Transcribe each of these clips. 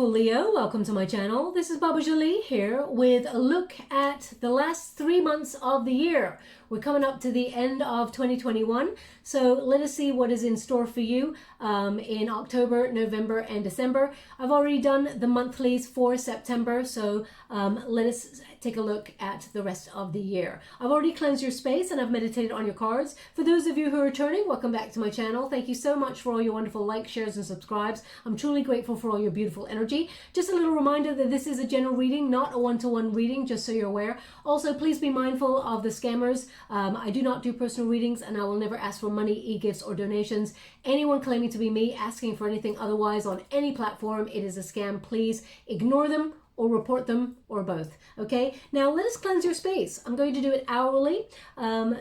beautiful Leo, welcome to my channel. This is Baba Jolie here with a look at the last 3 months of the year. We're coming up to the end of 2021, so let us see what is in store for you in October, November and December. I've already done the monthlies for September, so let us take a look at the rest of the year. I've already cleansed your space and I've meditated on your cards. For those of you who are returning, welcome back to my channel. Thank you so much for all your wonderful likes, shares and subscribes. I'm truly grateful for all your beautiful energy. Just a little reminder that this is a general reading, not a one-to-one reading, just so you're aware. Also, please be mindful of the scammers. I do not do personal readings and I will never ask for money, e-gifts or donations. Anyone claiming to be me asking for anything otherwise on any platform, it is a scam. Please ignore them or report them, or both. Okay, now let us cleanse your space. I'm going to do it hourly.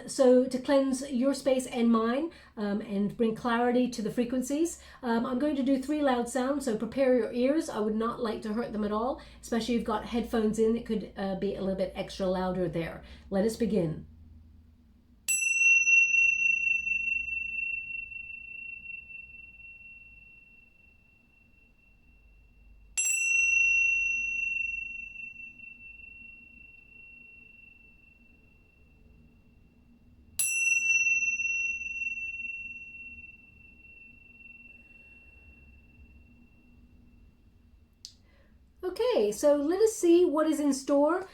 So to cleanse your space and mine and bring clarity to the frequencies, I'm going to do 3 loud sounds, so prepare your ears. I would not like to hurt them at all, especially if you've got headphones in. It could be a little bit extra louder there. Let us begin. Okay, so let us see what is in store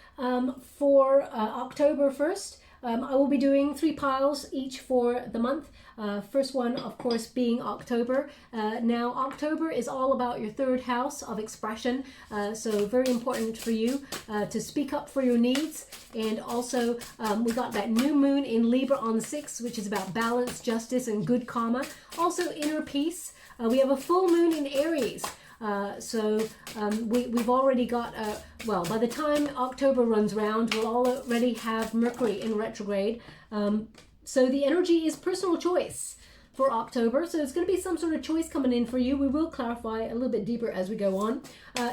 for October 1st. I will be doing 3 piles each for the month. First one, of course, being October. Now, October is all about your 3rd house of expression. So very important for you to speak up for your needs. And also, we got that new moon in Libra on the 6th, which is about balance, justice, and good karma. Also, inner peace. We have a full moon in Aries. We've already got, well, by the time October runs round, we'll already have Mercury in retrograde. So the energy is personal choice for October. So it's going to be some sort of choice coming in for you. We will clarify a little bit deeper as we go on.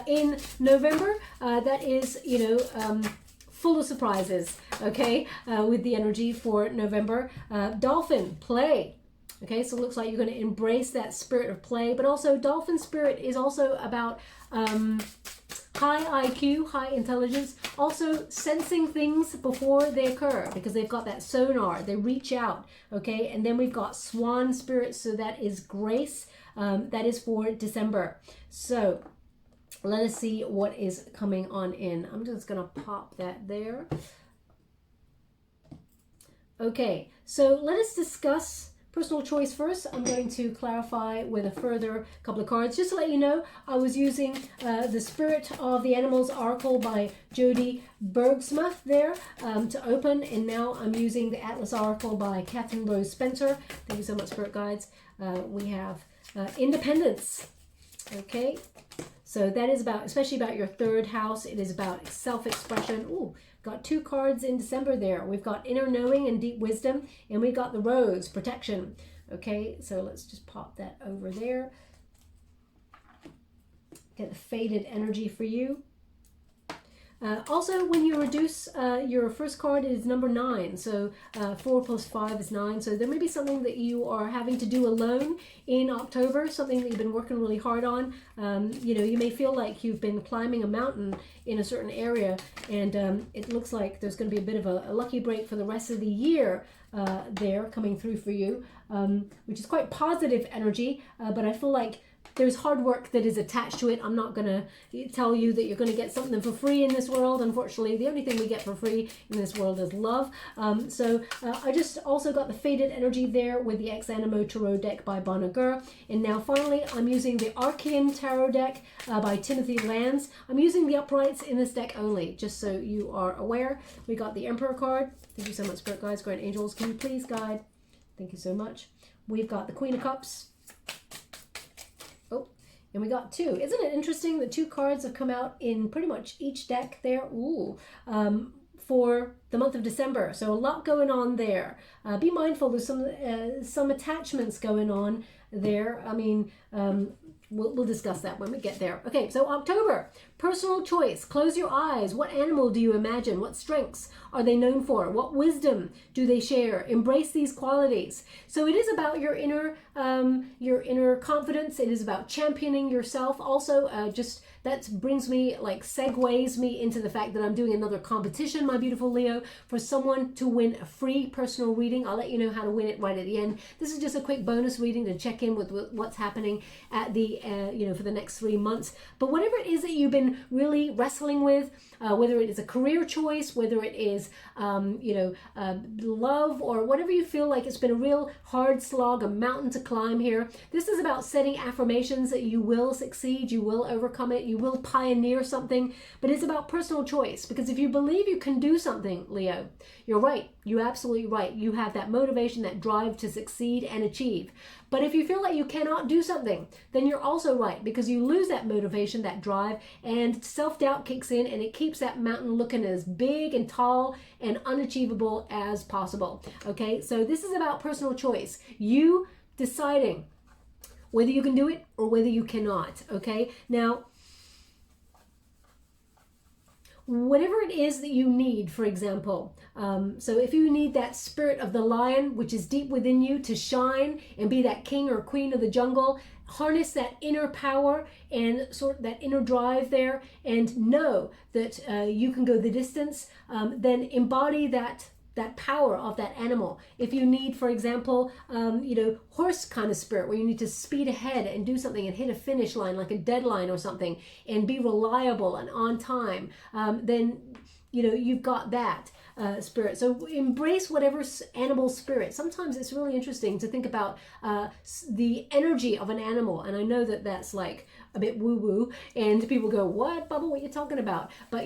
In November, that is, full of surprises, okay, with the energy for November. Dolphin, play. Okay, so it looks like you're going to embrace that spirit of play, but also dolphin spirit is also about high IQ, high intelligence, also sensing things before they occur because they've got that sonar, they reach out, okay? And then we've got swan spirit, so that is grace, that is for December. So let us see what is coming on in. I'm just going to pop that there. Okay, so let us discuss personal choice first. I'm going to clarify with a further couple of cards. Just to let you know, I was using the Spirit of the Animals Oracle by JODY BERGSMA there to open, and now I'm using the Atlas Oracle by CATRIN Rose Spencer. Thank you so much, Spirit Guides. We have Independence. Okay, so that is about, especially about your 3rd house. It is about self-expression. Ooh, got 2 cards in December there. We've got inner knowing and deep wisdom, and we've got the rose, protection. Okay, so let's just pop that over there. Get the faded energy for you. Also, when you reduce your first card, it is number 9. So 4 plus 5 is 9. So there may be something that you are having to do alone in October, something that you've been working really hard on. You may feel like you've been climbing a mountain in a certain area, and it looks like there's going to be a bit of a lucky break for the rest of the year there coming through for you, which is quite positive energy, but I feel like there's hard work that is attached to it. I'm not going to tell you that you're going to get something for free in this world. Unfortunately, the only thing we get for free in this world is love. I just also got the faded energy there with the Ex Animo Tarot deck by Bonnegur. And now finally, I'm using the ARCHEON Tarot deck by Timothy LANTZ. I'm using the uprights in this deck only, just so you are aware. We got the Emperor card. Thank you so much, Spirit Guides, Grand Angels. Can you please guide? Thank you so much. We've got the Queen of Cups. And we got 2. Isn't it interesting that 2 cards have come out in pretty much each deck there? Ooh, for the month of December. So a lot going on there. Be mindful, there's some attachments going on there. I mean, we'll discuss that when we get there. Okay, so October, personal choice. Close your eyes. What animal do you imagine? What strengths are they known for? What wisdom do they share? Embrace these qualities. So it is about your inner confidence. It is about championing yourself. Also, just that brings me, like, segues me into the fact that I'm doing another competition, my beautiful Leo, for someone to win a free personal reading. I'll let you know how to win it right at the end. This is just a quick bonus reading to check in with what's happening at the, for the next 3 months. But whatever it is that you've been really wrestling with, whether it is a career choice, whether it is, love, or whatever you feel like it's been a real hard slog, a mountain to climb here. This is about setting affirmations that you will succeed, you will overcome it, you will pioneer something, but it's about personal choice. Because if you believe you can do something, Leo, you're right. You're absolutely right. You have that motivation, that drive to succeed and achieve. But if you feel like you cannot do something, then you're also right, because you lose that motivation, that drive, and self-doubt kicks in, and it keeps that mountain looking as big and tall and unachievable as possible. Okay, so this is about personal choice. You deciding whether you can do it or whether you cannot. Okay, now, whatever it is that you need, for example, so if you need that spirit of the lion, which is deep within you, to shine and be that king or queen of the jungle, harness that inner power and sort of that inner drive there, and know that you can go the distance, then embody that power of that animal. If you need, for example, horse kind of spirit, where you need to speed ahead and do something and hit a finish line, like a deadline or something, and be reliable and on time, then you've got that spirit. So embrace whatever animal spirit. Sometimes it's really interesting to think about the energy of an animal, and I know that that's like a bit woo-woo, and people go, what, Bubba, what are you talking about? But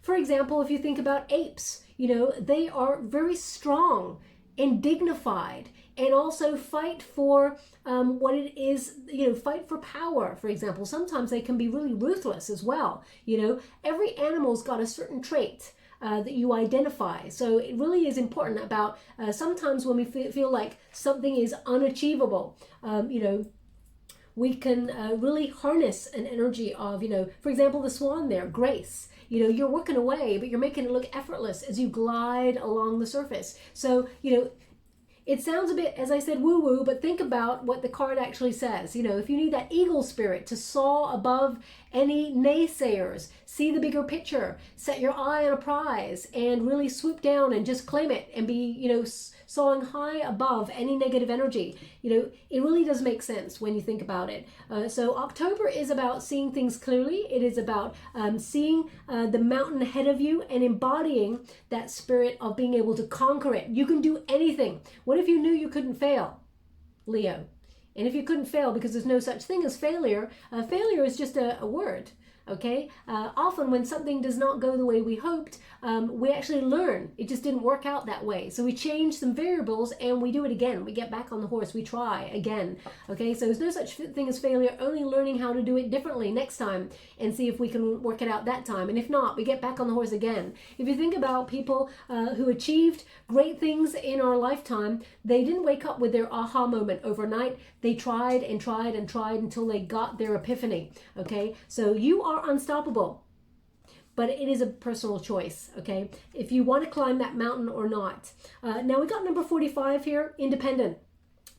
for example, if you think about apes, they are very strong and dignified, and also fight for what it is, fight for power, for example. Sometimes they can be really ruthless as well. Every animal's got a certain trait that you identify. So it really is important about sometimes when we feel like something is unachievable, we can really harness an energy of, for example, the swan there, grace. You're working away, but you're making it look effortless as you glide along the surface. So, it sounds a bit, as I said, woo-woo, but think about what the card actually says. If you need that eagle spirit to soar above any naysayers, see the bigger picture, set your eye on a prize, and really swoop down and just claim it and be, soaring high above any negative energy. It really does make sense when you think about it. So October is about seeing things clearly. It is about seeing the mountain ahead of you and embodying that spirit of being able to conquer it. You can do anything. What if you knew you couldn't fail, Leo? And if you couldn't fail, because there's no such thing as failure, failure is just a word. Okay, often when something does not go the way we hoped, we actually learn it just didn't work out that way. So we change some variables and we do it again. We get back on the horse, we try again. Okay, so there's no such thing as failure, only learning how to do it differently next time and see if we can work it out that time. And if not, we get back on the horse again. If you think about people who achieved great things in our lifetime, they didn't wake up with their aha moment overnight. They tried and tried and tried until they got their epiphany. Okay, so you are unstoppable, but it is a personal choice. Okay, if you want to climb that mountain or not. Now we got number 45 here: independent,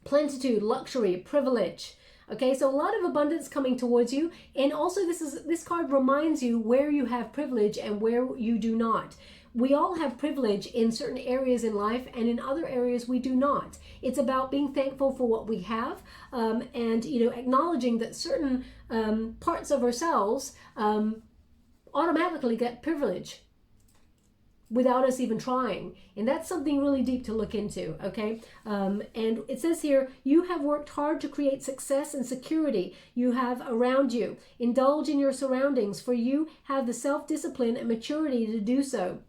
plenitude, luxury, privilege. Okay, so a lot of abundance coming towards you, and also this card reminds you where you have privilege and where you do not. We all have privilege in certain areas in life, and in other areas we do not. It's about being thankful for what we have, and acknowledging that certain parts of ourselves automatically get privilege without us even trying. And that's something really deep to look into, okay? And it says here, you have worked hard to create success and security you have around you. Indulge in your surroundings, for you have the self-discipline and maturity to do so.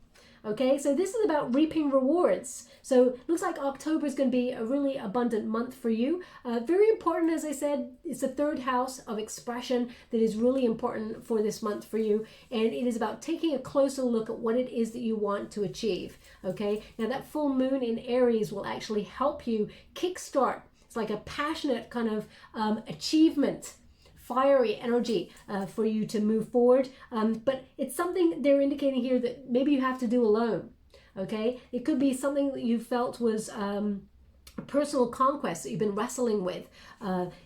Okay, so this is about reaping rewards. So looks like October is going to be a really abundant month for you. Very important, as I said, it's the third house of expression that is really important for this month for you. And it is about taking a closer look at what it is that you want to achieve. Okay, now that full moon in Aries will actually help you kickstart. It's like a passionate kind of achievement, fiery energy for you to move forward, but it's something they're indicating here that maybe you have to do alone. Okay, it could be something that you felt was a personal conquest that you've been wrestling with.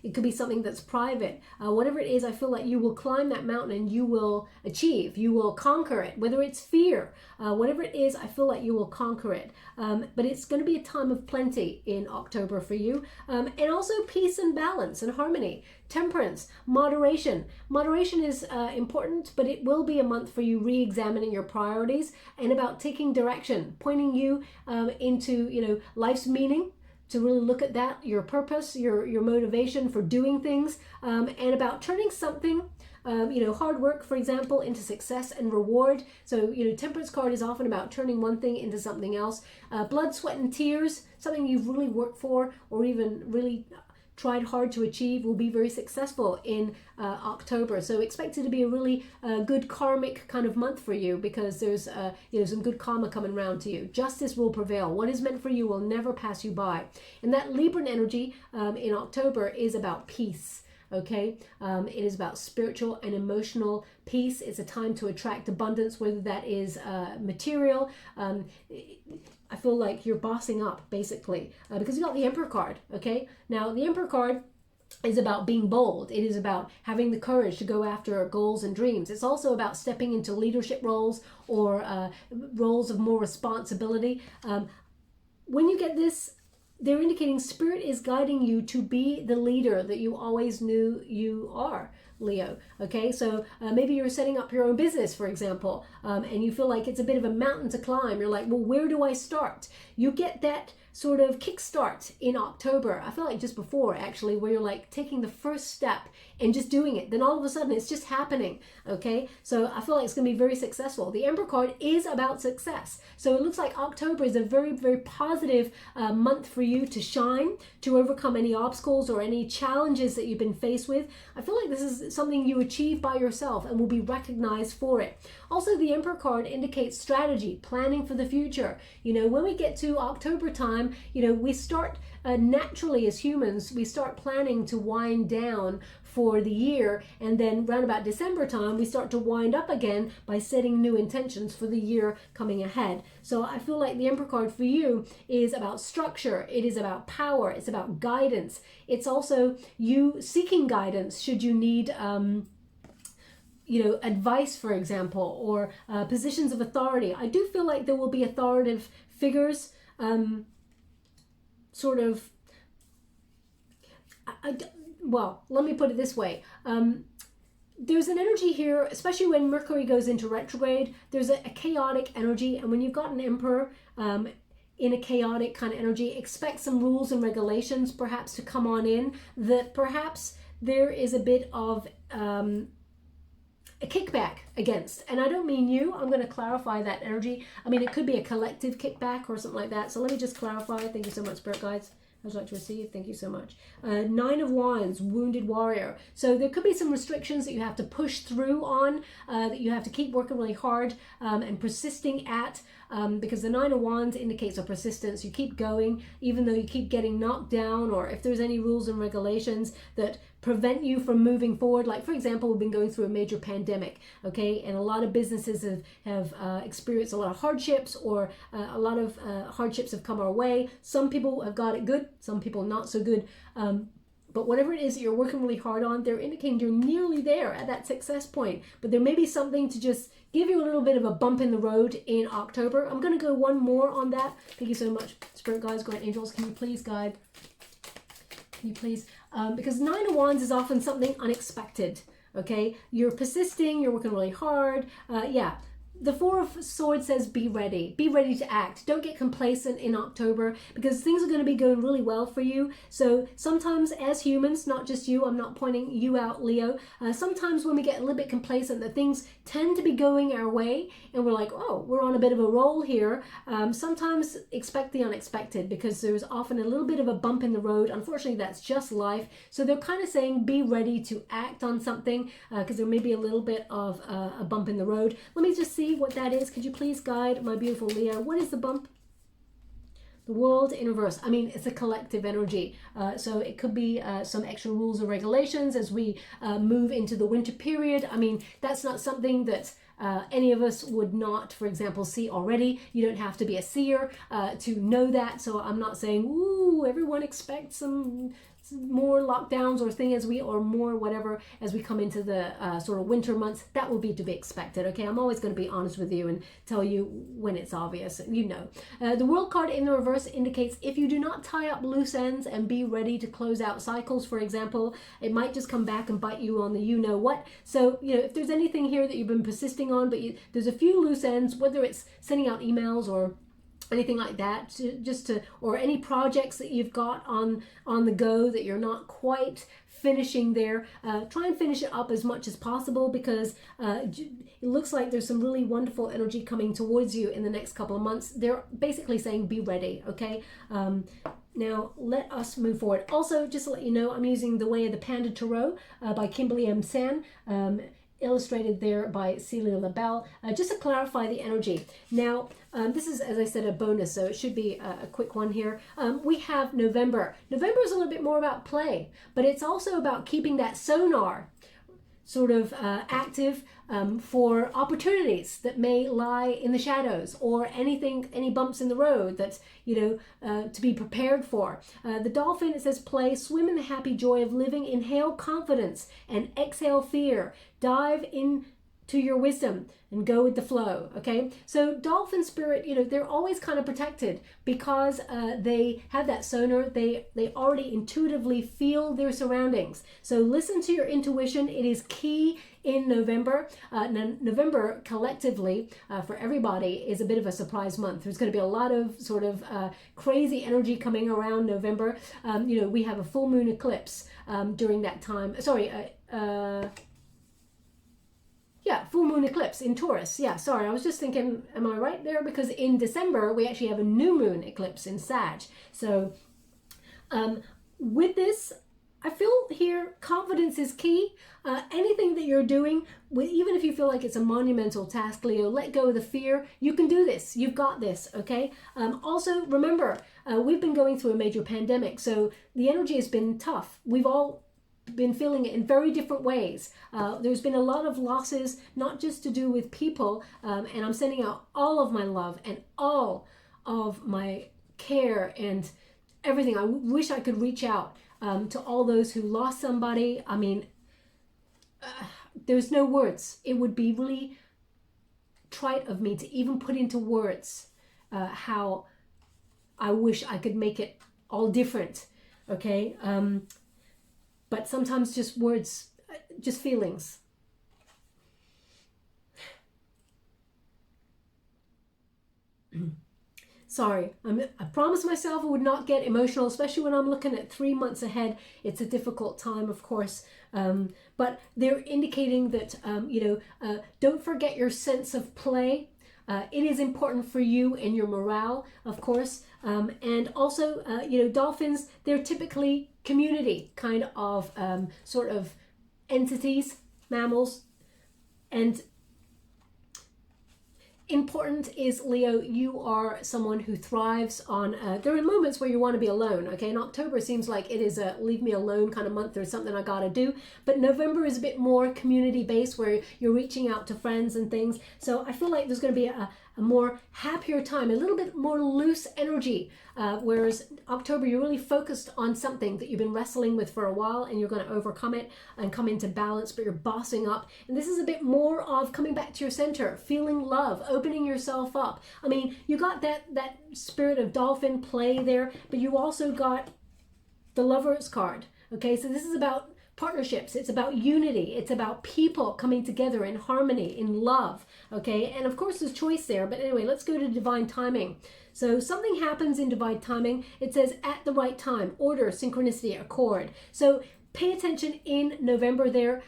It could be something that's private. Whatever it is, I feel like you will climb that mountain and you will achieve, you will conquer it, whether it's fear, whatever it is, I feel like you will conquer it. But it's going to be a time of plenty in October for you. And also peace and balance and harmony. Temperance, moderation. Moderation is important, but it will be a month for you re-examining your priorities and about taking direction, pointing you into, you know, life's meaning, to really look at that, your purpose, your motivation for doing things, and about turning something, you know, hard work, for example, into success and reward. So, you know, Temperance card is often about turning one thing into something else. Blood, sweat, and tears, something you've really worked for or even really tried hard to achieve, will be very successful in October. So expect it to be a really good karmic kind of month for you, because there's you know, some good karma coming around to you. Justice will prevail. What is meant for you will never pass you by. And that Libran energy in October is about peace. Okay, it is about spiritual and emotional peace. It's a time to attract abundance, whether that is material. I feel like you're bossing up, basically, because you got the Emperor card. Okay, now the Emperor card is about being bold. It is about having the courage to go after goals and dreams. It's also about stepping into leadership roles or roles of more responsibility. When you get this, they're indicating Spirit is guiding you to be the leader that you always knew you are, Leo. Okay, so maybe you're setting up your own business, for example, and you feel like it's a bit of a mountain to climb. You're like, well, where do I start? You get that sort of kickstart in October. I feel like just before, actually, where you're like taking the first step and just doing it. Then all of a sudden it's just happening. Okay, so I feel like it's going to be very successful. The Emperor card is about success. So it looks like October is a very, very positive month for you to shine, to overcome any obstacles or any challenges that you've been faced with. I feel like this is something you achieve by yourself and will be recognized for it. Also, the Emperor card indicates strategy, planning for the future. You know, when we get to October time, you know, we start naturally as humans, we start planning to wind down for the year, and then round about December time we start to wind up again by setting new intentions for the year coming ahead. So I feel like the Emperor card for you is about structure, it is about power, it's about guidance. It's also you seeking guidance should you need you know, advice, for example, or positions of authority. I do feel like there will be authoritative figures, sort of, well, let me put it this way. There's an energy here, especially when Mercury goes into retrograde, there's a chaotic energy. And when you've got an Emperor in a chaotic kind of energy, expect some rules and regulations perhaps to come on in, that perhaps there is a bit of a kickback against. And I don't mean you, I'm going to clarify that energy. I mean, it could be a collective kickback or something like that. So let me just clarify. Thank you so much, Spirit Guides. I'd like to receive. Thank you so much. Nine of Wands, Wounded Warrior. So there could be some restrictions that you have to push through on, that you have to keep working really hard and persisting at, because the Nine of Wands indicates a persistence. You keep going, even though you keep getting knocked down, or if there's any rules and regulations that prevent you from moving forward. Like, for example, we've been going through a major pandemic, okay, and a lot of businesses have experienced a lot of hardships, or a lot of hardships have come our way. Some people have got it good, some people not so good, but whatever it is that you're working really hard on, they're indicating you're nearly there at that success point. But there may be something to just give you a little bit of a bump in the road in October. I'm going to go one more on that. Thank you so much, Spirit Guides, Guide Angels. Can you please guide? Can you please? Because Nine of Wands is often something unexpected, okay? You're persisting, you're working really hard. Yeah, the Four of Swords says be ready to act. Don't get complacent in October, because things are going to be going really well for you. So sometimes as humans, not just you, I'm not pointing you out, Leo, sometimes when we get a little bit complacent, that things tend to be going our way and we're like, oh, we're on a bit of a roll here. Sometimes expect the unexpected, because there's often a little bit of a bump in the road. Unfortunately, that's just life. So they're kind of saying be ready to act on something, because there may be a little bit of a bump in the road. Let me just see what that is. Could you please guide my beautiful Leo? What is the bump? The World in reverse. I mean, it's a collective energy. So it could be some extra rules or regulations as we move into the winter period. I mean, that's not something that any of us would not, for example, see already. You don't have to be a seer to know that. So I'm not saying, ooh, everyone expects some more lockdowns or thing or more whatever as we come into the sort of winter months. That will be to be expected. Okay, I'm always going to be honest with you and tell you when it's obvious. You know, the World card in the reverse indicates if you do not tie up loose ends and be ready to close out cycles, for example, it might just come back and bite you on the you know what. So, you know, if there's anything here that you've been persisting on, but there's a few loose ends, whether it's sending out emails or anything like that, or any projects that you've got on the go that you're not quite finishing there, try and finish it up as much as possible, because it looks like there's some really wonderful energy coming towards you in the next couple of months. They're basically saying be ready, okay? Now, let us move forward. Also, just to let you know, I'm using The Way of the Panda Tarot by Kimberly M. San, illustrated there by Celia LaBelle, just to clarify the energy. Now, this is, as I said, a bonus, so it should be a quick one here. We have November. November is a little bit more about play, but it's also about keeping that sonar sort of active for opportunities that may lie in the shadows, or any bumps in the road that, you know, to be prepared for. The dolphin, it says play, swim in the happy joy of living, inhale confidence and exhale fear, dive into your wisdom and go with the flow. Okay, so dolphin spirit, you know, they're always kind of protected because they have that sonar. They already intuitively feel their surroundings. So listen to your intuition. It is key in November. November collectively for everybody is a bit of a surprise month. There's going to be a lot of sort of crazy energy coming around November. You know, we have a full moon eclipse during that time. Full moon eclipse in Taurus. Yeah, sorry, I was just thinking, am I right there? Because in December, we actually have a new moon eclipse in Sag. So with this, I feel here confidence is key. Anything that you're doing, even if you feel like it's a monumental task, Leo, let go of the fear. You can do this. You've got this, okay? Also, remember, we've been going through a major pandemic, so the energy has been tough. We've all been feeling it in very different ways. There's been a lot of losses, not just to do with people, and I'm sending out all of my love and all of my care and everything. I wish I could reach out to all those who lost somebody. I mean, there's no words. It would be really trite of me to even put into words how I wish I could make it all different, okay? But sometimes just words, just feelings. Sorry, I promised myself I would not get emotional, especially when I'm looking at 3 months ahead. It's a difficult time, of course. But they're indicating that, you know, don't forget your sense of play. It is important for you and your morale, of course. And also, you know, dolphins, they're typically community kind of sort of entities, mammals. And important is, Leo, you are someone who thrives on, there are moments where you want to be alone, okay? And October seems like it is a leave me alone kind of month. There's something I gotta do. But November is a bit more community-based, where you're reaching out to friends and things. So I feel like there's going to be a more happier time, a little bit more loose energy, whereas October, you're really focused on something that you've been wrestling with for a while, and you're going to overcome it and come into balance, but you're bossing up. And this is a bit more of coming back to your center, feeling love, opening yourself up. I mean, you got that spirit of dolphin play there, but you also got the Lovers card, okay? So this is about partnerships. It's about unity. It's about people coming together in harmony, in love, okay? And of course there's choice there, but anyway, let's go to divine timing. So something happens in divine timing. It says at the right time, order, synchronicity, accord. So pay attention in November there.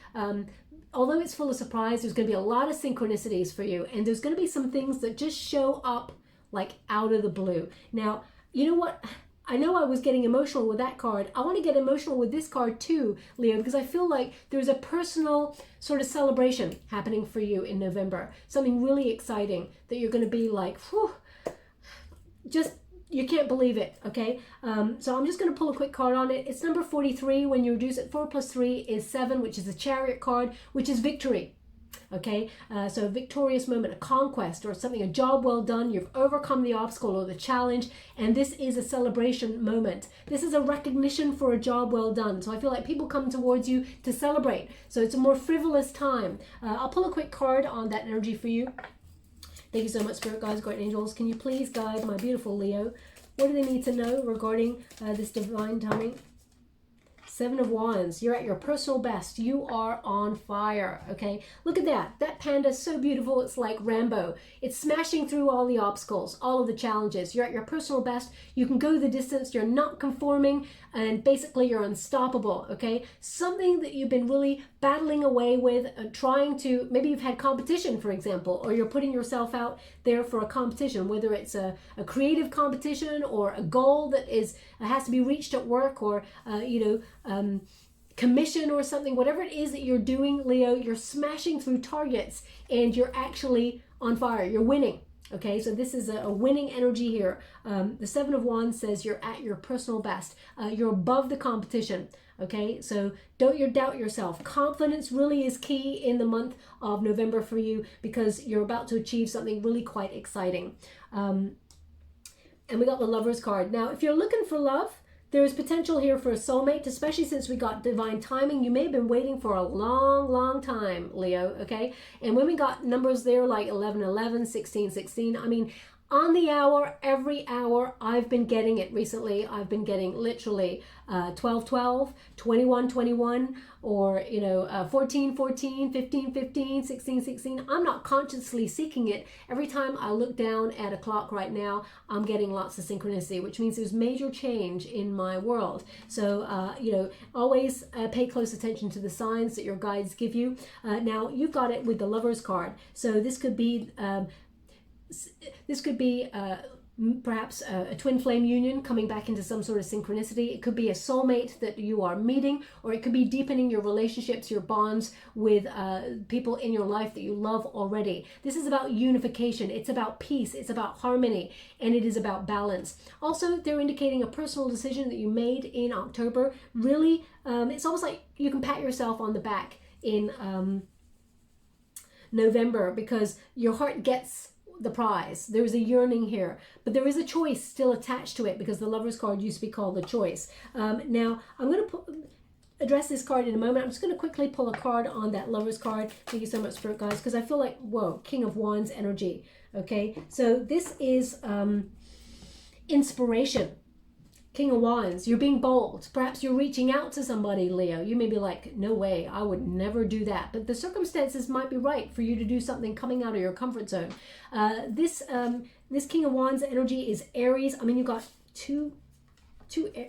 Although it's full of surprise, there's going to be a lot of synchronicities for you, and there's going to be some things that just show up like out of the blue. Now, you know what? I know I was getting emotional with that card. I want to get emotional with this card too, Leo, because I feel like there's a personal sort of celebration happening for you in November. Something really exciting that you're going to be like, whew, just, you can't believe it, okay? So I'm just going to pull a quick card on it. It's number 43. When you reduce it, 4 plus 3 is 7, which is the Chariot card, which is victory. okay? So a victorious moment, a conquest or something, a job well done. You've overcome the obstacle or the challenge, and this is a celebration moment. This is a recognition for a job well done. So I feel like people come towards you to celebrate. So it's a more frivolous time. I'll pull a quick card on that energy for you. Thank you so much, Spirit Guides, Guardian Angels. Can you please guide my beautiful Leo? What do they need to know regarding this divine timing? Seven of Wands. You're at your personal best. You are on fire, okay? Look at that. That panda is so beautiful. It's like Rambo. It's smashing through all the obstacles, all of the challenges. You're at your personal best. You can go the distance. You're not conforming, and basically you're unstoppable, okay? Something that you've been really battling away with, trying to, maybe you've had competition, for example, or you're putting yourself out there for a competition, whether it's a creative competition or a goal that has to be reached at work, or commission or something. Whatever it is that you're doing, Leo, you're smashing through targets and you're actually on fire. You're winning. Okay, so this is a winning energy here. The Seven of Wands says you're at your personal best. You're above the competition. Okay, so don't you doubt yourself. Confidence really is key in the month of November for you, because you're about to achieve something really quite exciting. And we got the Lover's card. Now, if you're looking for love, there is potential here for a soulmate, especially since we got divine timing. You may have been waiting for a long, long time, Leo, okay? And when we got numbers there like 1111, 1616, I mean, on the hour, every hour, I've been getting it recently. I've been getting literally 1212, 2121, or 1414, 1515, 1616. I'm not consciously seeking it. Every time I look down at a clock right now, I'm getting lots of synchronicity, which means there's major change in my world. So always pay close attention to the signs that your guides give you. Now you've got it with the Lover's card, so this could be perhaps a twin flame union coming back into some sort of synchronicity. It could be a soulmate that you are meeting, or it could be deepening your relationships, your bonds with people in your life that you love already. This is about unification. It's about peace. It's about harmony, and it is about balance. Also, they're indicating a personal decision that you made in October. Really, it's almost like you can pat yourself on the back in November, because your heart gets the prize. There is a yearning here, but there is a choice still attached to it, because the Lover's card used to be called the choice. Now I'm going to address this card in a moment. I'm just going to quickly pull a card on that Lover's card. Thank you so much, Spirit Guys, because I feel like, whoa, King of Wands energy. Okay, so this is inspiration. King of Wands, you're being bold. Perhaps you're reaching out to somebody, Leo. You may be like, no way, I would never do that. But the circumstances might be right for you to do something coming out of your comfort zone. This King of Wands energy is Aries. I mean, you've got two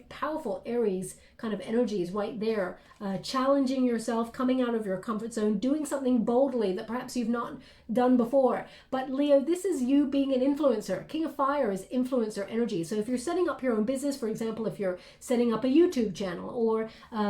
powerful Aries kind of energies right there, challenging yourself, coming out of your comfort zone, doing something boldly that perhaps you've not done before. But Leo, this is you being an influencer. King of Fire is influencer energy. So if you're setting up your own business, for example, if you're setting up a YouTube channel, or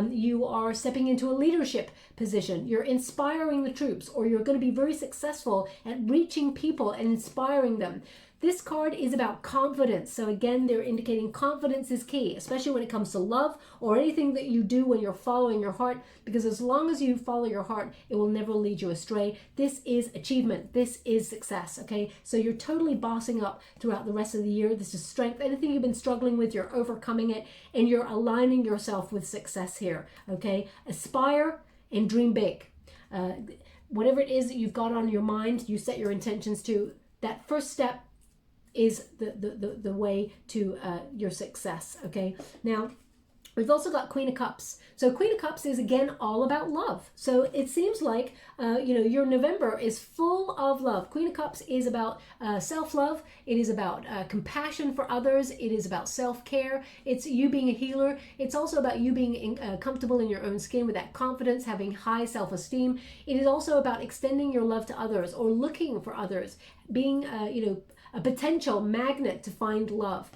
you are stepping into a leadership position, you're inspiring the troops, or you're going to be very successful at reaching people and inspiring them. This card is about confidence. So again, they're indicating confidence is key, especially when it comes to love or anything that you do when you're following your heart, because as long as you follow your heart, it will never lead you astray. This is achievement. This is success, okay? So you're totally bossing up throughout the rest of the year. This is strength. Anything you've been struggling with, you're overcoming it, and you're aligning yourself with success here, okay? Aspire and dream big. Whatever it is that you've got on your mind, you set your intentions to, that first step is the way to your success, okay? Now, we've also got Queen of Cups. So Queen of Cups is, again, all about love. So it seems like, your November is full of love. Queen of Cups is about self-love. It is about compassion for others. It is about self-care. It's you being a healer. It's also about you being comfortable in your own skin with that confidence, having high self-esteem. It is also about extending your love to others, or looking for others, being, a potential magnet to find love.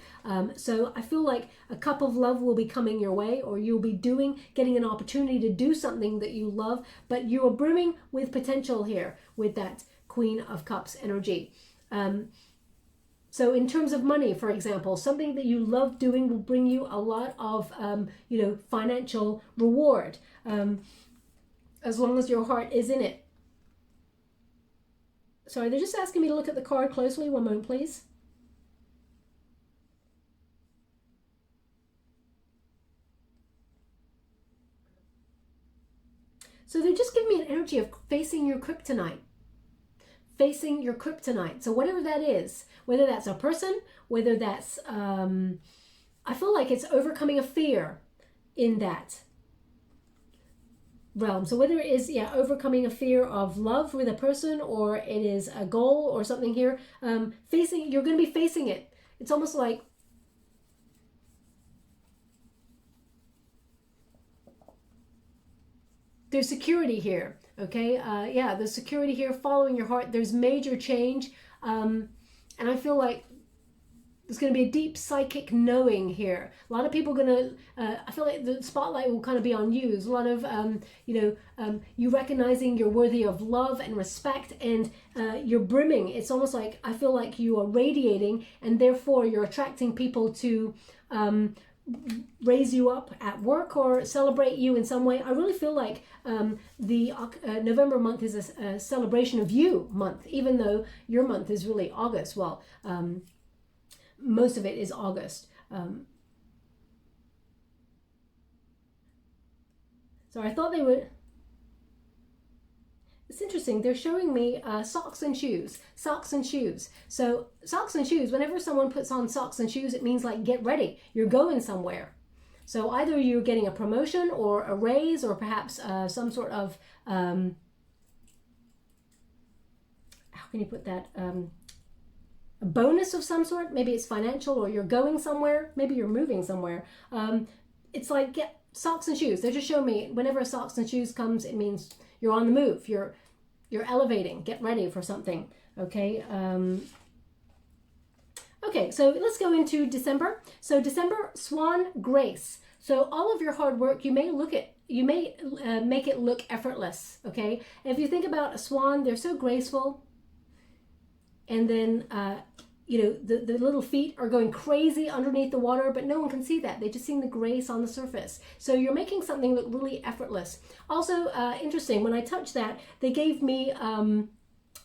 So I feel like a cup of love will be coming your way, or you'll be getting an opportunity to do something that you love, but you are brimming with potential here with that Queen of Cups energy. So in terms of money, for example, something that you love doing will bring you a lot of, financial reward, as long as your heart is in it. Sorry, they're just asking me to look at the card closely. One moment, please. So they're just giving me an energy of facing your kryptonite. Facing your kryptonite. So whatever that is, whether that's a person, whether that's, I feel like it's overcoming a fear in that realm. So whether it is, yeah, overcoming a fear of love with a person, or it is a goal or something here, facing, you're going to be facing it. It's almost like there's security here. Okay, yeah, there's security here, following your heart. There's major change, and I feel like there's going to be a deep psychic knowing here. A lot of people are going to, I feel like the spotlight will kind of be on you. There's a lot of, you recognizing you're worthy of love and respect, and you're brimming. It's almost like, I feel like you are radiating, and therefore you're attracting people to raise you up at work or celebrate you in some way. I really feel like the November month is a celebration of you month, even though your month is really August. Well, most of it is August. So I thought they would. It's interesting. They're showing me socks and shoes. Socks and shoes. So socks and shoes, whenever someone puts on socks and shoes, it means like get ready. You're going somewhere. So either you're getting a promotion or a raise, or perhaps some sort of, how can you put that? A bonus of some sort. Maybe it's financial, or you're going somewhere. Maybe you're moving somewhere. It's like get socks and shoes. They just show me whenever socks and shoes comes, it means you're on the move. You're elevating. Get ready for something. Okay. Okay, so let's go into December. So December, Swan Grace. So all of your hard work, you may make it look effortless. Okay. If you think about a swan, they're so graceful. And then, the little feet are going crazy underneath the water, but no one can see that. They just see the grace on the surface. So you're making something look really effortless. Also, interesting, when I touched that, they gave me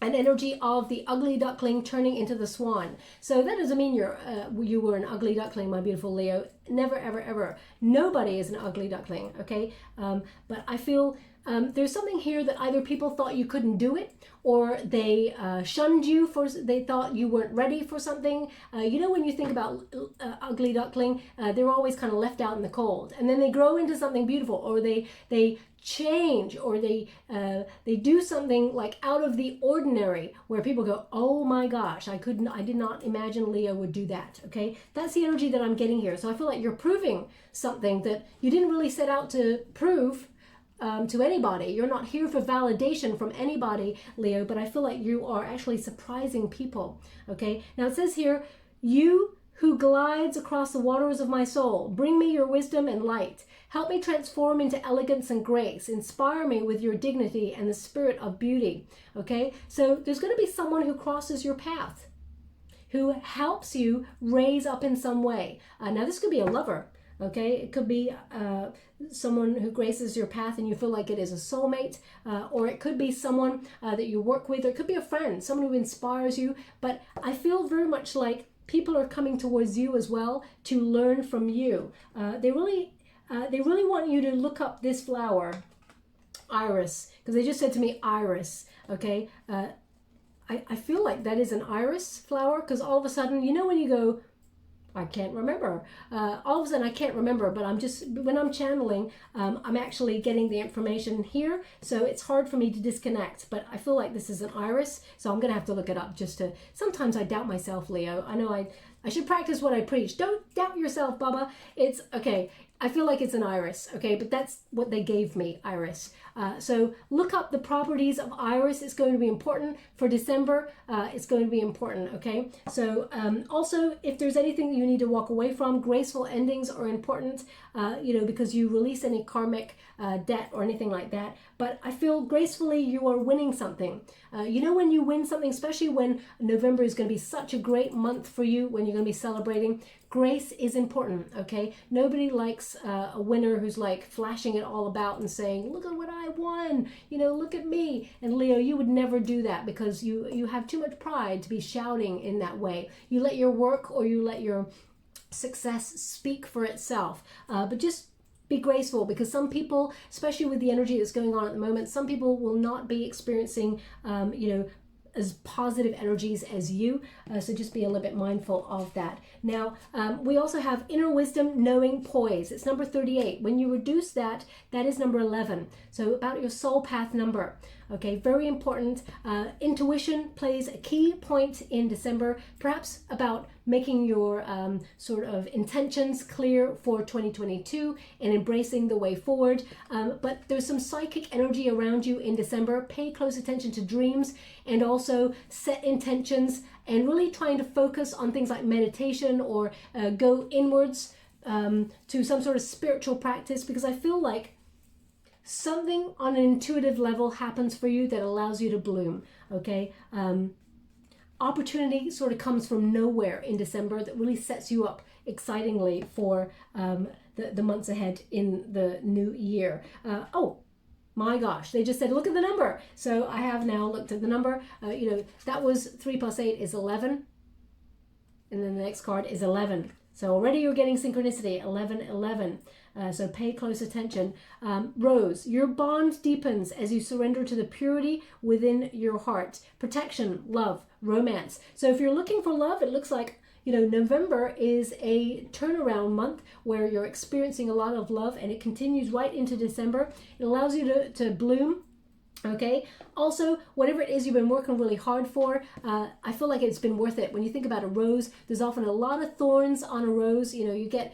an energy of the ugly duckling turning into the swan. So that doesn't mean you were an ugly duckling, my beautiful Leo. Never, ever, ever. Nobody is an ugly duckling, okay? But I feel there's something here that either people thought you couldn't do it, or they shunned you they thought you weren't ready for something. When you think about ugly duckling, they're always kind of left out in the cold, and then they grow into something beautiful, or they change, or they do something like out of the ordinary, where people go, oh my gosh, I did not imagine Leo would do that. Okay, that's the energy that I'm getting here. So I feel like you're proving something that you didn't really set out to prove to anybody. You're not here for validation from anybody, Leo, but I feel like you are actually surprising people. Okay, now it says here, you who glides across the waters of my soul, bring me your wisdom and light. Help me transform into elegance and grace. Inspire me with your dignity and the spirit of beauty. Okay, so there's going to be someone who crosses your path, who helps you raise up in some way. Now this could be a lover. Okay, it could be someone who graces your path and you feel like it is a soulmate, or it could be someone that you work with, or it could be a friend, someone who inspires you. But I feel very much like people are coming towards you as well to learn from you. They really want you to look up this flower, iris, because they just said to me iris. Okay, I feel like that is an iris flower, because all of a sudden, when you go, I can't remember. All of a sudden I can't remember, but when I'm channeling, I'm actually getting the information here. So it's hard for me to disconnect, but I feel like this is an iris. So I'm going to have to look it up sometimes I doubt myself, Leo. I know I should practice what I preach. Don't doubt yourself, Baba. It's okay. I feel like it's an iris, okay? But that's what they gave me, iris. So look up the properties of iris. It's going to be important for December. It's going to be important, okay? So also, if there's anything that you need to walk away from, graceful endings are important, because you release any karmic debt or anything like that. but I feel gracefully you are winning something. You know, when you win something, especially when November is going to be such a great month for you, when you're going to be celebrating, grace is important, okay? Nobody likes a winner who's like flashing it all about and saying, look at what I won, you know, look at me. And Leo, you would never do that because you have too much pride to be shouting in that way. You let your work or you let your success speak for itself, but just be graceful, because some people, especially with the energy that's going on at the moment, some people will not be experiencing you know, as positive energies as you, so just be a little bit mindful of that. Now we also have inner wisdom, knowing, poise. It's number 38. When you reduce that, that is number 11, so about your soul path number. Okay, very important. Intuition plays a key point in December, perhaps about making your sort of intentions clear for 2022 and embracing the way forward. But there's some psychic energy around you in December. Pay close attention to dreams and also set intentions, and really trying to focus on things like meditation or go inwards to some sort of spiritual practice, because I feel like something on an intuitive level happens for you that allows you to bloom, okay? Opportunity sort of comes from nowhere in December that really sets you up excitingly for the months ahead in the new year. Oh my gosh, they just said, look at the number. So I have now looked at the number. You know, that was 3 plus 8 is 11. And then the next card is 11. So already you're getting synchronicity, 11, 11. So pay close attention. Rose, your bond deepens as you surrender to the purity within your heart. Protection, love, romance. So if you're looking for love, it looks like, you know, November is a turnaround month where you're experiencing a lot of love, and it continues right into December. It allows you to bloom. Okay, also, whatever it is you've been working really hard for, I feel like it's been worth it. When you think about a rose, there's often a lot of thorns on a rose. You know, you get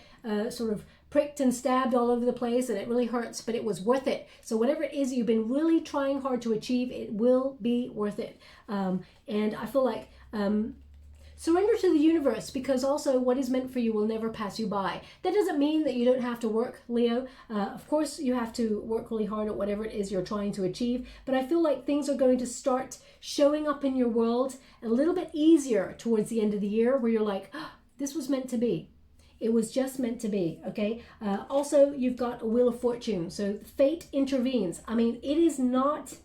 sort of pricked and stabbed all over the place, and it really hurts, but it was worth it. So whatever it is you've been really trying hard to achieve, it will be worth it. And I feel like surrender to the universe, because also what is meant for you will never pass you by. That doesn't mean that you don't have to work, Leo. Of course, you have to work really hard at whatever it is you're trying to achieve, but I feel like things are going to start showing up in your world a little bit easier towards the end of the year, where you're like, oh, this was meant to be. It was just meant to be, okay? Also, you've got a Wheel of Fortune, so fate intervenes. I mean, it is not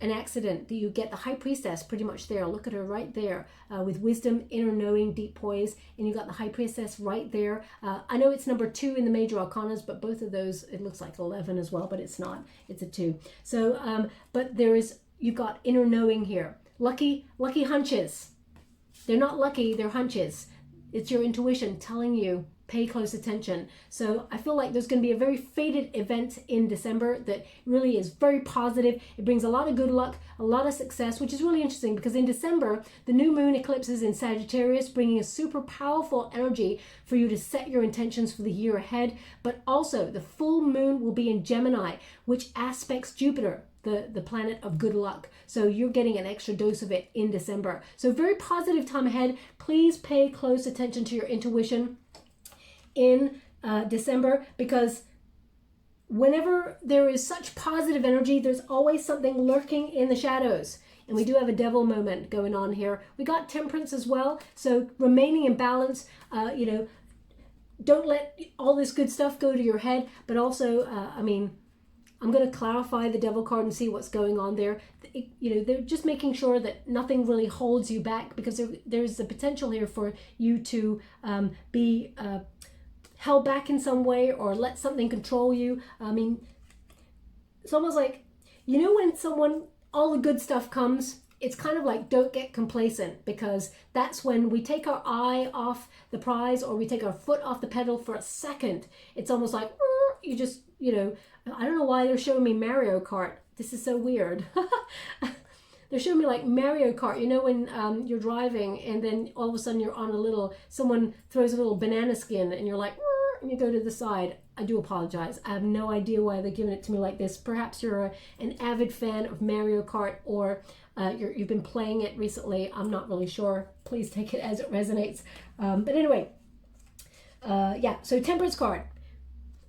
an accident that you get the High Priestess pretty much there. Look at her right there with wisdom, inner knowing, deep poise, and you got the High Priestess right there. I know it's number 2 in the major arcanas, but both of those, it looks like 11 as well, but it's not. It's a 2. So, but you've got inner knowing here. Lucky hunches. They're not lucky, they're hunches. It's your intuition telling you, pay close attention. So I feel like there's going to be a very fated event in December that really is very positive. It brings a lot of good luck, a lot of success, which is really interesting because in December, the new moon eclipses in Sagittarius, bringing a super powerful energy for you to set your intentions for the year ahead. But also the full moon will be in Gemini, which aspects Jupiter, the planet of good luck. So you're getting an extra dose of it in December. So very positive time ahead. Please pay close attention to your intuition in December, because whenever there is such positive energy, there's always something lurking in the shadows. And we do have a devil moment going on here. We got Temperance as well. So remaining in balance, you know, don't let all this good stuff go to your head, but also, I mean, I'm going to clarify the devil card and see what's going on there. You know, they're just making sure that nothing really holds you back, because there's the potential here for you to be held back in some way or let something control you. I mean, it's almost like, you know, when all the good stuff comes, it's kind of like, don't get complacent, because that's when we take our eye off the prize or we take our foot off the pedal for a second. It's almost like, you just, you know, I don't know why they're showing me Mario Kart. This is so weird. They're showing me like Mario Kart, you know, when you're driving and then all of a sudden you're on someone throws a little banana skin and you're like, and you go to the side. I do apologize. I have no idea why they're giving it to me like this. Perhaps you're an avid fan of Mario Kart, or you've been playing it recently. I'm not really sure. Please take it as it resonates. But anyway, yeah, so Temperance card.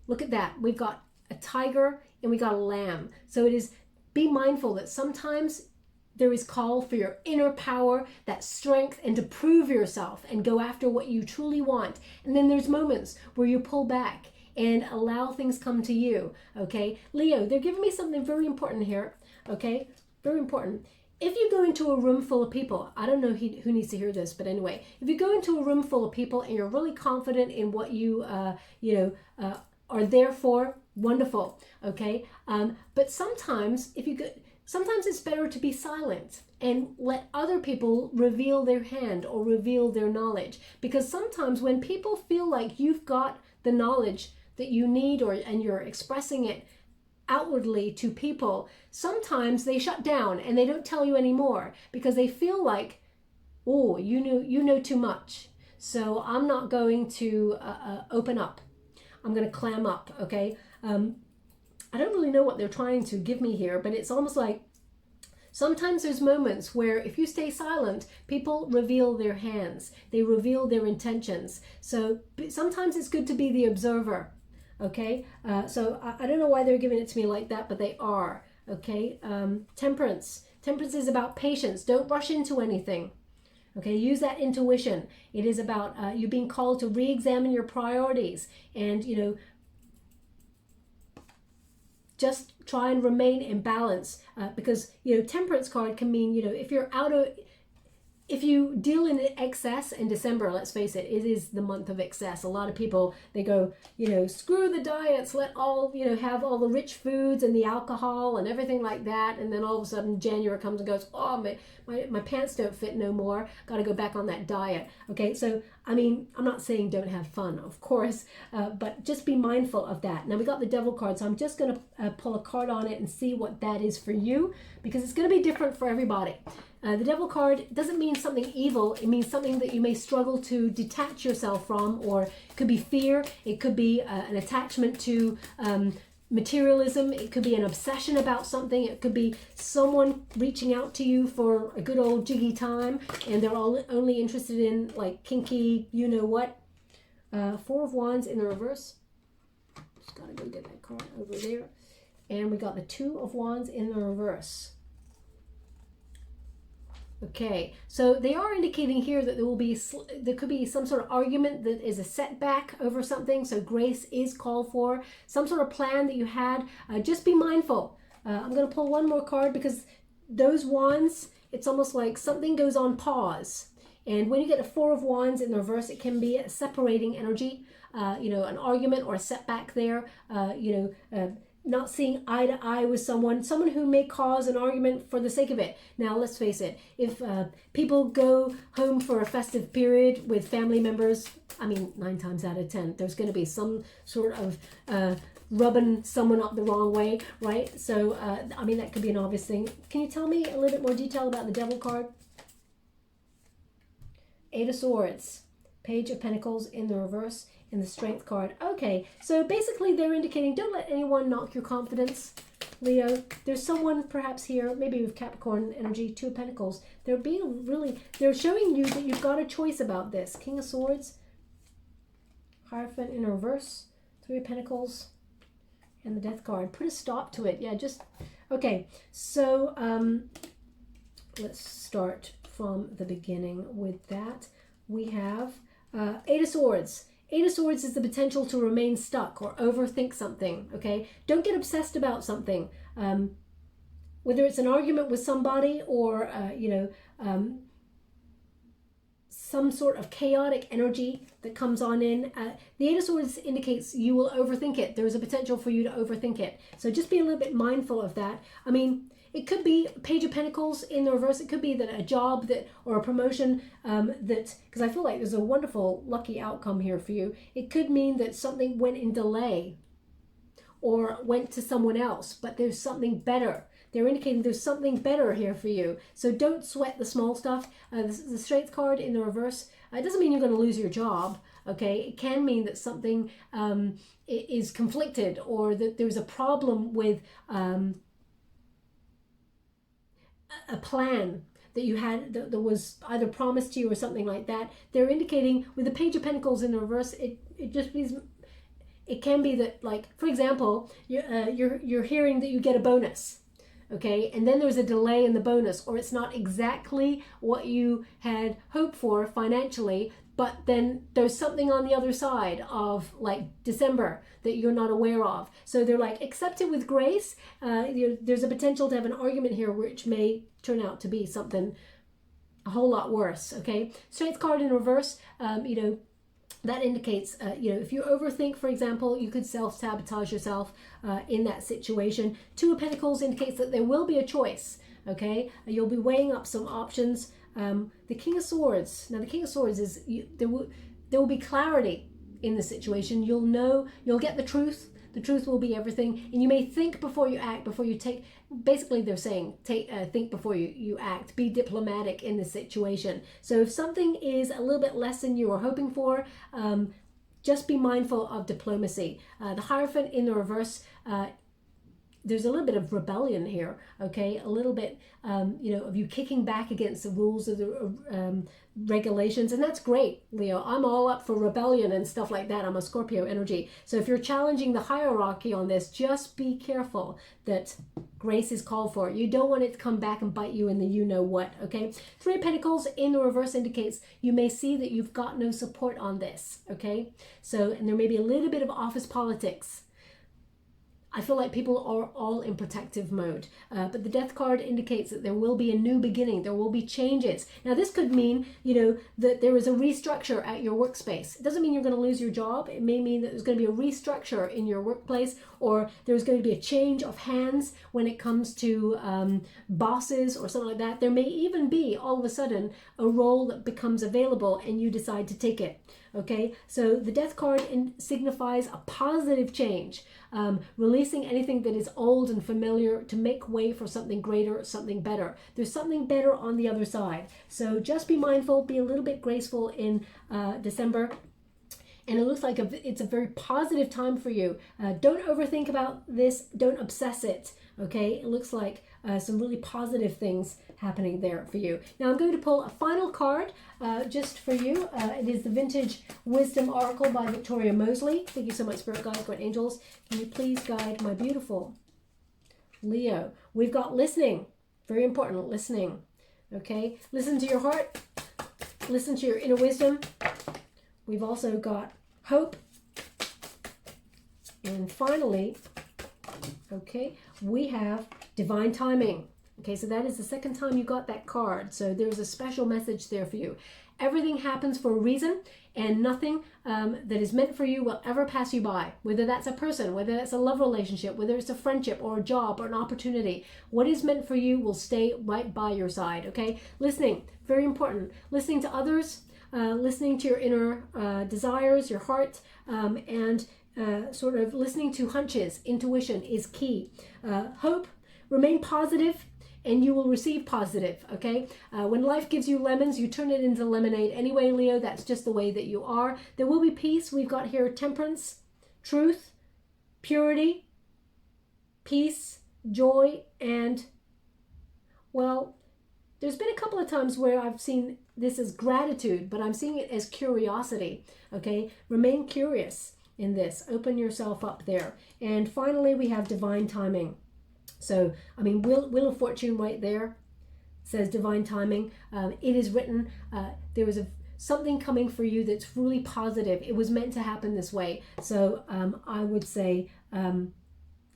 Look at that. We've got a tiger and we got a lamb. So it is, be mindful that sometimes there is call for your inner power, that strength, and to prove yourself and go after what you truly want. And then there's moments where you pull back and allow things come to you. Okay, Leo, they're giving me something very important here. Okay, very important. If you go into a room full of people, I don't know who needs to hear this, but anyway, if you go into a room full of people and you're really confident in what you are there for, wonderful. Okay, but sometimes sometimes it's better to be silent and let other people reveal their hand or reveal their knowledge, because sometimes when people feel like you've got the knowledge that you need, and you're expressing it outwardly to people, sometimes they shut down and they don't tell you anymore because they feel like, oh, you know too much, so I'm not going to open up. I'm going to clam up. Okay, I don't really know what they're trying to give me here, but it's almost like sometimes there's moments where if you stay silent, people reveal their hands, they reveal their intentions. So sometimes it's good to be the observer. Okay, so I don't know why they're giving it to me like that, but they are. Okay, temperance. Temperance is about patience. Don't rush into anything. Okay, use that intuition. It is about you being called to re-examine your priorities, and just try and remain in balance, because temperance card can mean if you deal in excess in December, let's face it, it is the month of excess. A lot of people, they go, screw the diets, let all, have all the rich foods and the alcohol and everything like that. And then all of a sudden January comes and goes, oh, my pants don't fit no more. Got to go back on that diet. Okay, so, I mean, I'm not saying don't have fun, of course, but just be mindful of that. Now we got the Devil card, so I'm just going to pull a card on it and see what that is for you, because it's going to be different for everybody. The Devil card doesn't mean something evil. It means something that you may struggle to detach yourself from, or it could be fear. It could be an attachment to materialism. It could be an obsession about something. It could be someone reaching out to you for a good old jiggy time, and they're only interested in like kinky, what. Four of Wands in the reverse. Just gotta go get that card over there. And we got the Two of Wands in the reverse. Okay, so they are indicating here that there could be some sort of argument that is a setback over something. So grace is called for. Some sort of plan that you had. Just be mindful. I'm going to pull one more card, because those wands, it's almost like something goes on pause. And when you get a Four of Wands in the reverse, it can be a separating energy. An argument or a setback there. Not seeing eye to eye with someone who may cause an argument for the sake of it. Now, let's face it, if people go home for a festive period with family members, I mean, 9 times out of 10, there's going to be some sort of rubbing someone up the wrong way, right? So, I mean, that could be an obvious thing. Can you tell me a little bit more detail about the Devil card? Eight of Swords, Page of Pentacles in the reverse, in the Strength card. Okay, so basically they're indicating don't let anyone knock your confidence, Leo. There's someone perhaps here, maybe with Capricorn energy, Two of Pentacles. They're showing you that you've got a choice about this. King of Swords, Hierophant in reverse, Three of Pentacles, and the Death card. Put a stop to it. Yeah, okay. So let's start from the beginning with that. We have Eight of Swords. Eight of Swords is the potential to remain stuck or overthink something, okay? Don't get obsessed about something. Whether it's an argument with somebody or, some sort of chaotic energy that comes on in. The Eight of Swords indicates you will overthink it. There is a potential for you to overthink it. So just be a little bit mindful of that. I mean, it could be Page of Pentacles in the reverse. It could be that a job or a promotion because I feel like there's a wonderful lucky outcome here for you. It could mean that something went in delay or went to someone else, but there's something better. They're indicating there's something better here for you. So don't sweat the small stuff. The Strength card in the reverse, it doesn't mean you're going to lose your job. Okay, it can mean that something is conflicted, or that there's a problem with a plan that you had that was either promised to you or something like that. They're indicating with the Page of Pentacles in the reverse, it just means it can be that, like, for example, you're hearing that you get a bonus, okay, and then there's a delay in the bonus, or it's not exactly what you had hoped for financially, but then there's something on the other side of like December that you're not aware of. So they're like, accept it with grace. There's a potential to have an argument here which may turn out to be something a whole lot worse, okay? Strength card in reverse, that indicates, if you overthink, for example, you could self-sabotage yourself in that situation. Two of Pentacles indicates that there will be a choice, okay? You'll be weighing up some options. The King of Swords. Now, the King of Swords is, there will be clarity in the situation. You'll know, you'll get the truth. The truth will be everything. And you may think before you act, before you take, basically they're saying, think before you act. Be diplomatic in the situation. So if something is a little bit less than you were hoping for, just be mindful of diplomacy. The Hierophant in the reverse, there's a little bit of rebellion here, okay? A little bit, of you kicking back against the rules of the regulations, and that's great, Leo. I'm all up for rebellion and stuff like that. I'm a Scorpio energy. So if you're challenging the hierarchy on this, just be careful that grace is called for. You don't want it to come back and bite you in the you-know-what, okay? Three of Pentacles in the reverse indicates you may see that you've got no support on this, okay? So, and there may be a little bit of office politics. I feel like people are all in protective mode, but the Death card indicates that there will be a new beginning. There will be changes. Now, this could mean, that there is a restructure at your workspace. It doesn't mean you're going to lose your job. It may mean that there's going to be a restructure in your workplace, or there's going to be a change of hands when it comes to bosses or something like that. There may even be, all of a sudden, a role that becomes available and you decide to take it. Okay, so the Death card signifies a positive change, releasing anything that is old and familiar to make way for something greater, something better. There's something better on the other side. So just be mindful, be a little bit graceful in December. And it looks like it's a very positive time for you. Don't overthink about this. Don't obsess it. Okay, it looks like some really positive things happening there for you. Now I'm going to pull a final card just for you. It is the Vintage Wisdom Oracle by Victoria Mosley. Thank you so much, Spirit Guides, Guardian Angels. Can you please guide my beautiful Leo? We've got listening. Very important, listening. Okay, listen to your heart. Listen to your inner wisdom. We've also got hope. And finally, okay, we have divine timing. Okay, so that is the second time you got that card. So there's a special message there for you. Everything happens for a reason, and nothing that is meant for you will ever pass you by. Whether that's a person, whether that's a love relationship, whether it's a friendship or a job or an opportunity. What is meant for you will stay right by your side, okay? Listening, very important. Listening to others, listening to your inner desires, your heart, and sort of listening to hunches, intuition is key. Hope, remain positive, and you will receive positive, okay? When life gives you lemons, you turn it into lemonade. Anyway, Leo, that's just the way that you are. There will be peace. We've got here temperance, truth, purity, peace, joy, and, well, there's been a couple of times where I've seen this as gratitude, but I'm seeing it as curiosity, okay? Remain curious in this. Open yourself up there. And finally, we have divine timing. So, I mean, Wheel of Fortune right there says divine timing. It is written, there was something coming for you that's really positive. It was meant to happen this way. So I would say,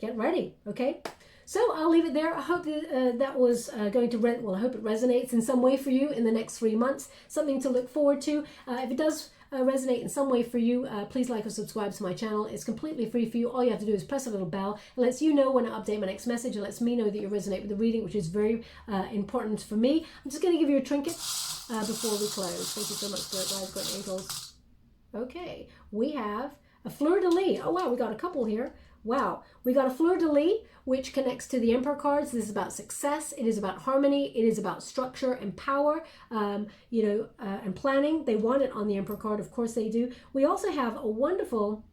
get ready, okay? So I'll leave it there. I hope that was going to, I hope it resonates in some way for you in the next 3 months. Something to look forward to. If it does resonate in some way for you, please like or subscribe to my channel. It's completely free for you. All you have to do is press a little bell. It lets you know when I update my next message. It lets me know that you resonate with the reading, which is very important for me. I'm just going to give you a trinket before we close. Thank you so much, Spirit Guides, Guardian Angels. Okay, we have a fleur-de-lis. Oh wow, we got a couple here. Wow, we got a fleur-de-lis, which connects to the Emperor cards. This is about success. It is about harmony. It is about structure and power, and planning. They want it on the Emperor card. Of course they do. We also have a wonderful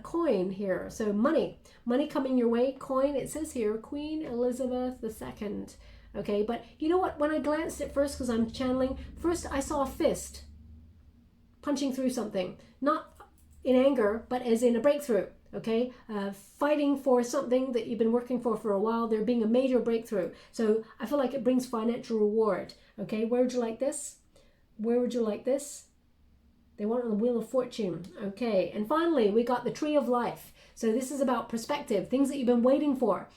coin here. So money coming your way. Coin, it says here, Queen Elizabeth II. Okay, but you know what? When I glanced at first, because I'm channeling, first I saw a fist punching through something. Not in anger, but as in a breakthrough. Okay, fighting for something that you've been working for a while, there being a major breakthrough. So I feel like it brings financial reward. Okay, where would you like this? Where would you like this? They want it on the Wheel of Fortune. Okay, and finally, we got the Tree of Life. So this is about perspective, things that you've been waiting for.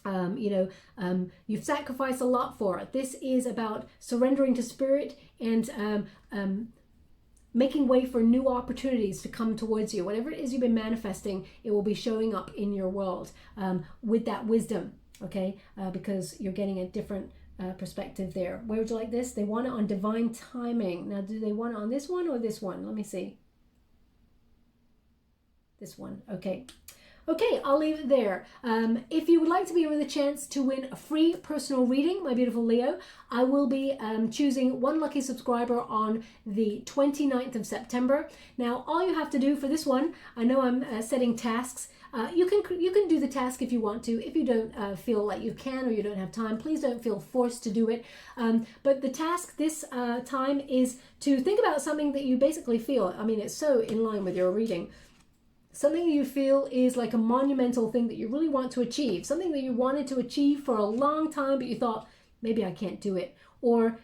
You've sacrificed a lot for it. This is about surrendering to spirit and making way for new opportunities to come towards you. Whatever it is you've been manifesting, it will be showing up in your world with that wisdom, okay? Because you're getting a different perspective there. Where would you like this? They want it on divine timing. Now, do they want it on this one or this one? Let me see. This one, okay. Okay, I'll leave it there. If you would like to be with a chance to win a free personal reading, my beautiful Leo, I will be choosing one lucky subscriber on the 29th of September. Now, all you have to do for this one, I know I'm setting tasks. You can do the task if you want to. If you don't feel like you can or you don't have time, please don't feel forced to do it. But the task this time is to think about something that you basically feel. I mean, it's so in line with your reading. Something you feel is like a monumental thing that you really want to achieve. Something that you wanted to achieve for a long time, but you thought, maybe I can't do it. Or,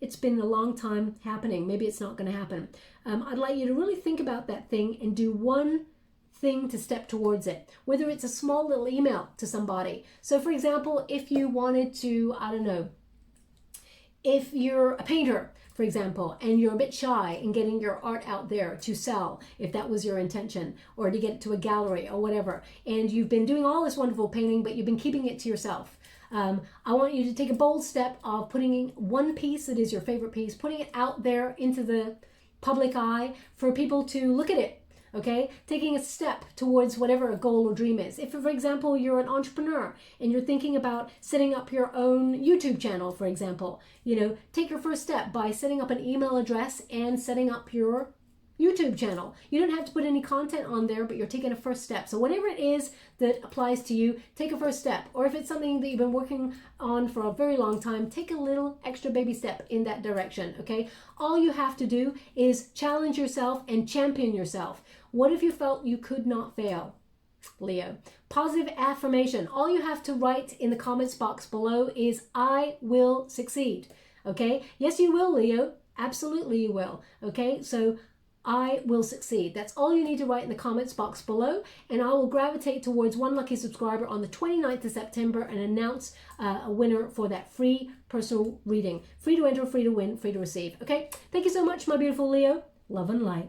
it's been a long time happening. Maybe it's not going to happen. I'd like you to really think about that thing and do one thing to step towards it. Whether it's a small little email to somebody. So, for example, if you wanted to, I don't know, if you're a painter, for example, and you're a bit shy in getting your art out there to sell, if that was your intention, or to get it to a gallery or whatever, and you've been doing all this wonderful painting, but you've been keeping it to yourself. I want you to take a bold step of putting in one piece that is your favorite piece, putting it out there into the public eye for people to look at it. Okay, taking a step towards whatever a goal or dream is. If, for example, you're an entrepreneur and you're thinking about setting up your own YouTube channel, for example, take your first step by setting up an email address and setting up your YouTube channel. You don't have to put any content on there, but you're taking a first step. So whatever it is that applies to you, take a first step. Or if it's something that you've been working on for a very long time, take a little extra baby step in that direction, okay? All you have to do is challenge yourself and champion yourself. What if you felt you could not fail? Leo. Positive affirmation. All you have to write in the comments box below is, I will succeed, okay? Yes, you will, Leo. Absolutely you will, okay? So I will succeed. That's all you need to write in the comments box below, and I will gravitate towards one lucky subscriber on the 29th of September and announce a winner for that free personal reading. Free to enter, free to win, free to receive. Okay? Thank you so much, my beautiful Leo. Love and light.